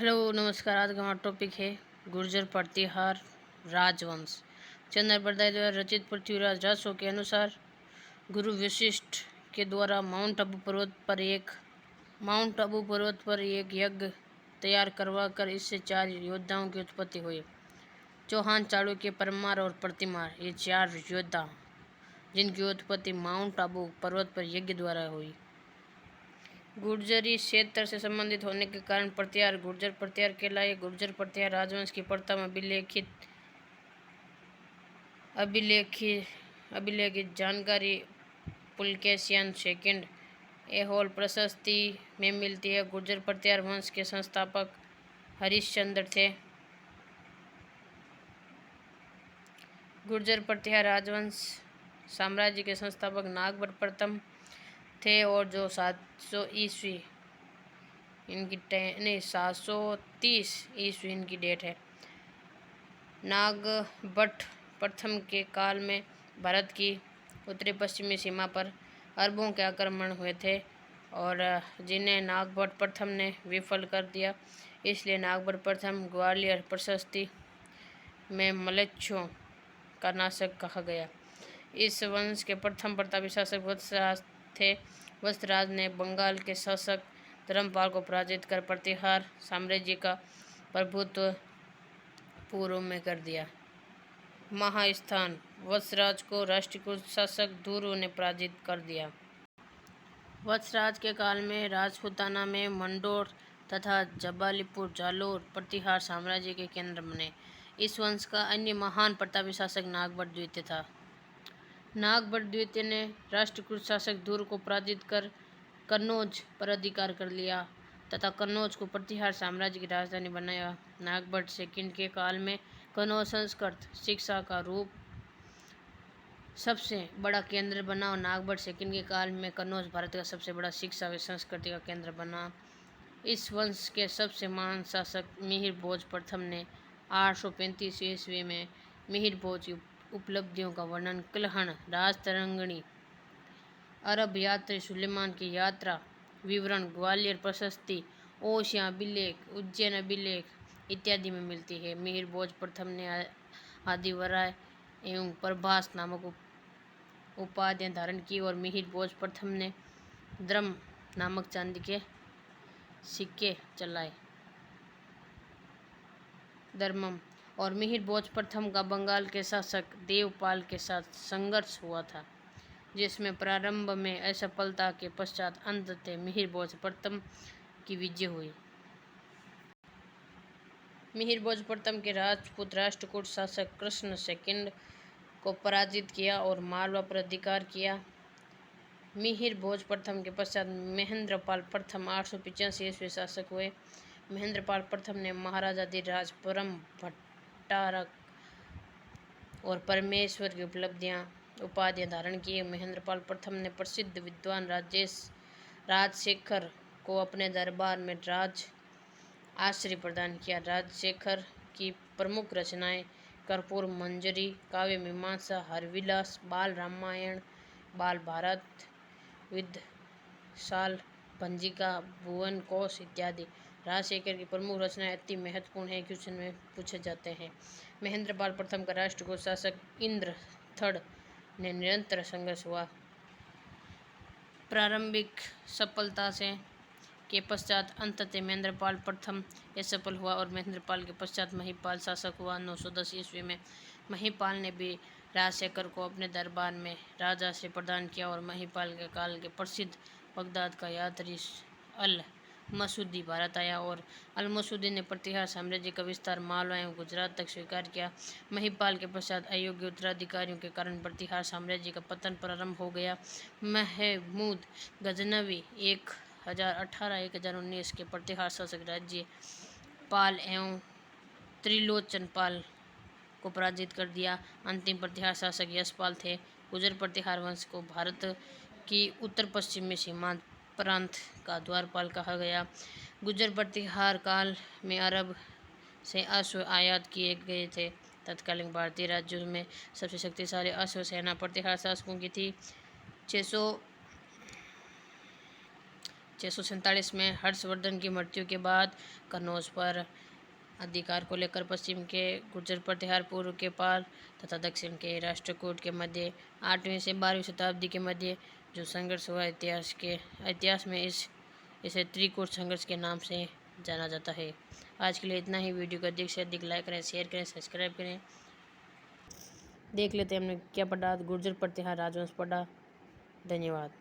Hello नमस्कार। आज का हमारा टॉपिक है गुर्जर प्रतिहार राजवंश। चंद्र बरदाई द्वारा रचित पृथ्वीराज राजसों के अनुसार गुरु वशिष्ठ के द्वारा माउंट आबू पर्वत पर एक यज्ञ तैयार करवाकर इससे 4 योद्धाओं की उत्पत्ति हुई। चौहान, चालुक्य, परमार और प्रतिमार, ये 4 योद्धा जिनकी उत्पत्ति माउंट आबू पर्वत पर यज्ञ द्वारा हुई। गुर्जरी क्षेत्र से संबंधित होने के कारण प्रतिहार गुर्जर प्रतिहार कहलाए। गुर्जर प्रतिहार राजवंश की प्रथम अभिलेखित जानकारी पुलकेशियन सेकंड ऐहोल प्रशस्ति में मिलती है। गुर्जर प्रतिहार वंश के संस्थापक हरिश्चंद्र थे। गुर्जर प्रतिहार राजवंश साम्राज्य के संस्थापक नागभट्ट प्रथम थे और जो 730 ईस्वी इनकी डेट है। नागभट्ट प्रथम के काल में भारत की उत्तरी पश्चिमी सीमा पर अरबों के आक्रमण हुए थे और जिन्हें नागभट्ट प्रथम ने विफल कर दिया। इसलिए नागभट्ट प्रथम ग्वालियर प्रशस्ति में मलेच्छों का नाशक कहा गया। इस वंश के प्रथम प्रतापी शासक वत्सराज थे। वत्सराज ने बंगाल के शासक धर्मपाल को पराजित कर प्रतिहार साम्राज्य का प्रभुत्व पूर्व में कर दिया। महास्थान वत्सराज को राष्ट्रीयकृत शासक धुरु ने पराजित कर दिया। वत्सराज के काल में राजपूताना में मंडोर तथा जबालीपुर जालोर प्रतिहार साम्राज्य के केंद्र बने। इस वंश का अन्य महान प्रतापी शासक नागभट्ट द्वितीय था। नागभट्ट द्वितीय ने राष्ट्रीयकृत शासक धुर को पराजित कर कन्नौज पर अधिकार कर लिया तथा कन्नौज को प्रतिहार साम्राज्य की राजधानी बनाया। नागभट्ट सेकंड के काल में कन्नौज संस्कृत शिक्षा का सबसे बड़ा केंद्र बना और नागभट्ट सेकंड के काल में कन्नौज भारत का सबसे बड़ा शिक्षा व संस्कृति का केंद्र बना। इस वंश के सबसे महान शासक मिहिर भोज प्रथम ने 835 ईस्वी में मिहिर भोज की उपलब्धियों का वर्णन कलहण, राजतरंगिणी, अरब यात्री सुलेमान की यात्रा विवरण, ग्वालियर प्रशस्ति, ओशिया अभिलेख, उज्जैन अभिलेख इत्यादि में मिलती है। मिहिर भोज प्रथम ने आदिवराय एवं प्रभास नामक उपाधियां धारण की और मिहिर भोज प्रथम ने द्रम नामक चांदी के सिक्के चलाए। धर्मम और मिहिर भोज प्रथम का बंगाल के शासक देवपाल के साथ संघर्ष हुआ था, जिसमें प्रारंभ में असफलता के पश्चात अंततः मिहिर भोज प्रथम की विजय हुई। मिहिर भोज प्रथम के राजपूत राष्ट्रकूट शासक कृष्ण सेकंड को पराजित किया और मालवा पर अधिकार किया। मिहिर भोज प्रथम के पश्चात महेंद्रपाल प्रथम 885 ईस्वी शासक हुए। महेंद्रपाल प्रथम ने महाराजाधिराज परम भट्टारक और परमेश्वर की उपाधियां धारण की। महेंद्रपाल प्रथम ने प्रसिद्ध विद्वान राजशेखर को अपने दरबार में राज आश्रय प्रदान किया। राजशेखर की प्रमुख रचनाएं कर्पूर मंजरी, काव्य मीमांसा, हरविलास, बाल रामायण, बाल भारत, विद्याशाल भंजिका, भुवन कोश इत्यादि। राजशेखर की प्रमुख रचनाएं अति महत्वपूर्ण है, क्वेश्चन में पूछे जाते हैं। महेंद्रपाल प्रथम का राष्ट्रकूट शासक इंद्र थर्ड ने निरंतर संघर्ष हुआ। प्रारंभिक सफलता से के पश्चात अंततः महेंद्रपाल प्रथम असफल हुआ और महेंद्रपाल के पश्चात महिपाल शासक हुआ। 910 ईस्वी में महिपाल ने भी राजशेखर को अपने दरबार में राजाश्रय प्रदान किया और महिपाल के काल के प्रसिद्ध बगदाद का यात्री अल मसूदी भारत आया और अल मसूदी ने प्रतिहार साम्राज्य का विस्तार मालवा एवं गुजरात तक स्वीकार किया। महिपाल के पश्चात अयोग्य उत्तराधिकारियों के कारण प्रतिहार साम्राज्य का पतन प्रारंभ हो गया। महमूद गजनवी 1018-1019 के प्रतिहार शासक राज्य पाल एवं त्रिलोचन पाल को पराजित कर दिया। अंतिम प्रतिहार शासक यशपाल थे। गुर्जर प्रतिहार वंश को भारत की उत्तर पश्चिमी सीमांत प्रांत का द्वारपाल कहा गया। गुर्जर प्रतिहार काल में अरब से अश्व आयात किए गए थे। तत्कालीन भारतीय राज्यों में सबसे शक्तिशाली अश्व सेना प्रतिहार शासकों की थी। 647 में हर्षवर्धन की मृत्यु के बाद कन्नौज पर अधिकार को लेकर पश्चिम के गुर्जर प्रतिहार, पूर्व के पाल तथा दक्षिण के राष्ट्रकूट के मध्य 8वीं से 12वीं शताब्दी के मध्य जो संघर्ष हुआ, इतिहास में इसे त्रिकूट संघर्ष के नाम से जाना जाता है। आज के लिए इतना ही। वीडियो को अधिक से अधिक लाइक करें, शेयर करें, सब्सक्राइब करें। देख लेते हैं हमने क्या पढ़ा। गुर्जर प्रतिहार राजवंश पढ़ा। धन्यवाद।